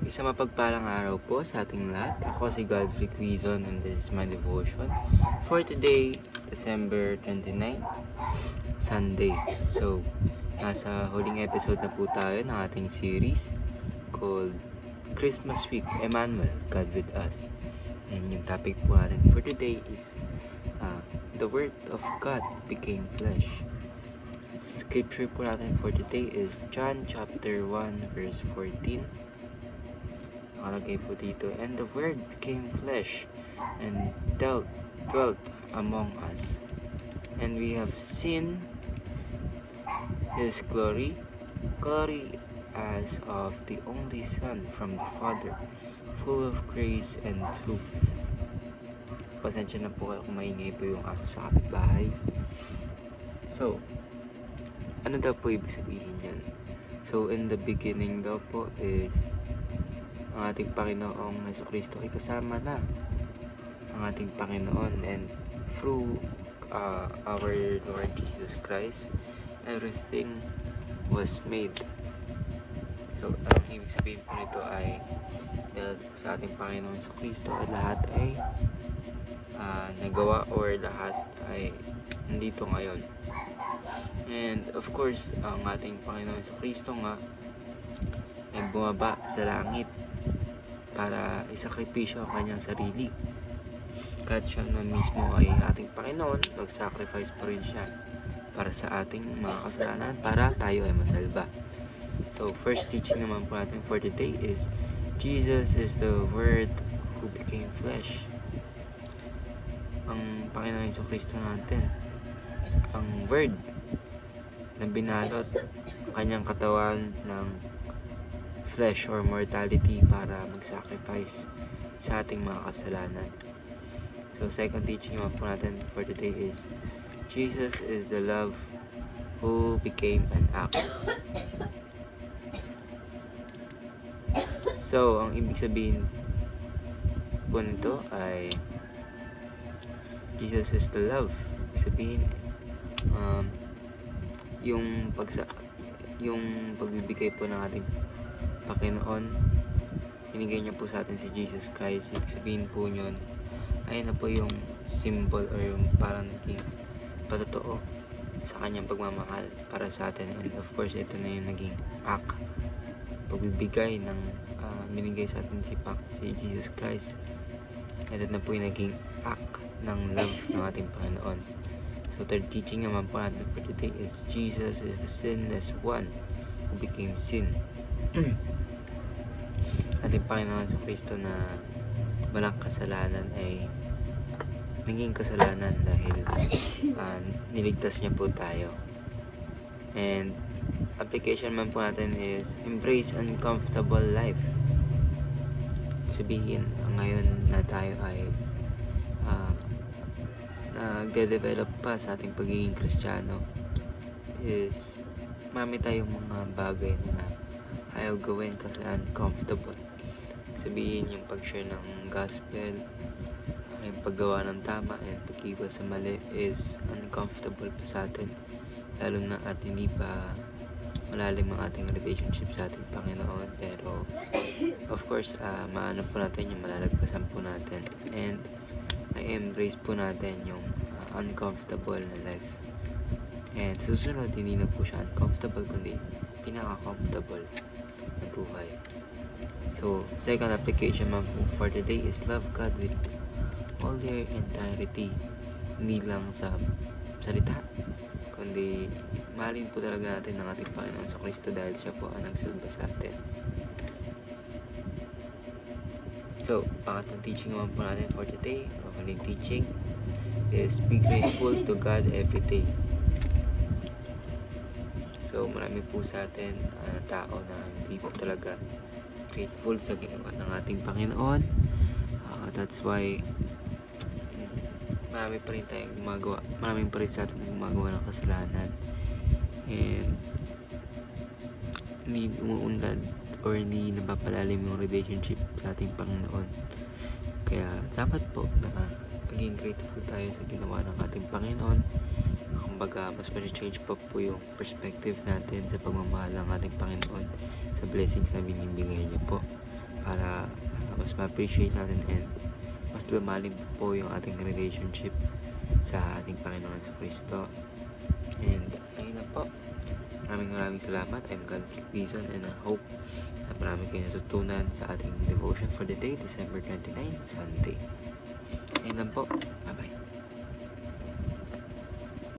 Isang mapagpalang araw po sa ating lahat. Ako si Godfrey Quizon and this is my devotion for today, December 29, Sunday. So, nasa huling episode na po tayo ng ating series called Christmas Week, Emmanuel, God with Us. And yung topic po natin for today is the Word of God became flesh. Scripture po natin for today is John chapter 1 verse 14. Nakalagay po dito, and the Word became flesh and dwelt among us, and we have seen His glory as of the only Son from the Father, full of grace and truth. Pasensya na po kayo kung maingay po yung aso sa kapitbahay. So, ano daw po ibig sabihin yan? So, in the beginning daw po is ang ating Panginoong Jesucristo ay kasama na ang ating Panginoon, and through our Lord Jesus Christ, everything was made. So, ang ibig sabihin po nito ay dahil sa ating Panginoon Jesucristo, lahat ay nagawa or lahat ay nandito ngayon. And of course, ang ating Panginoon Jesucristo nga ay bumaba sa langit para isakripisyo ang kanyang sarili. Kahit siya na mismo ay ating Panginoon, nag-sacrifice pa rin siya para sa ating mga kasalanan, para tayo ay masalba. So, first teaching naman po natin for today is Jesus is the Word who became flesh. Ang Panginoon Jesucristo natin, ang Word na binalot ang kanyang katawan ng flesh or mortality para mag-sacrifice sa ating mga kasalanan. So, second teaching naman po natin for today is Jesus is the love who became an act. So, ang ibig sabihin po nito ay Jesus is the love. Ibig sabihin, yung pagbibigay po ng ating Panginoon, binigay niya po sa atin si Jesus Christ. Ibig sabihin po yun, ayun na po yung symbol or yung parang naging patotoo sa kanyang pagmamahal para sa atin. And of course, ito na yung naging act, pagbibigay ng binigay sa atin si Jesus Christ. Ito na po yung naging act ng love ng ating Panginoon. So, third teaching naman po natin for today is Jesus is the sinless one who became sin. Ating Panginoon sa Kristo na walang kasalanan ay naging kasalanan dahil niligtas niya po tayo. And application man po natin is embrace uncomfortable life. Sabihin, ngayon na tayo ay nagde-develop pa sa ating pagiging Kristiyano is marami tayong mga bagay na ayaw gawin kasi uncomfortable. Sabihin, yung pag-share ng gospel, yung paggawa ng tama, and pag-iwas sa mali is uncomfortable pa sa atin, lalo na at hindi pa malalim ang ating relationship sa ating Panginoon. Pero of course, maano po natin yung malalagpasan po natin, and i-embrace po natin yung uncomfortable na life. And susunod, hindi na po siya uncomfortable, kundi pinaka-comfortable na buhay. So, second application man po for today is love God with all your entirety. Hindi lang sa salita, kundi mahalin po talaga natin ng ating Panginoon sa Kristo dahil siya po ang nagsalba sa atin. So, pangatlong teaching naman po natin for today, o huling teaching, is be grateful to God every day. So, marami po sa atin tao na hindi po talaga grateful sa ginawa ng ating Panginoon. That's why marami pa rin tayong gumagawa, maraming pa rin sa atin gumagawa ng kasalanan, and hindi umuunlad or hindi napapalalim yung relationship sa ating Panginoon. Kaya dapat po na maging grateful tayo sa ginawa ng ating Panginoon. Kumbaga, mas ma-change pa po yung perspective natin sa pagmamahal ng ating Panginoon, sa blessings na binibigay niya po para mas ma-appreciate natin and mas lumalim po yung ating relationship sa ating Panginoon sa Kristo. And ayun na po. Maraming salamat. I'm Godfrey Quizon and I hope na marami kayo natutunan sa ating devotion for the day, December 29, Sunday. Ayun lang po. Bye-bye.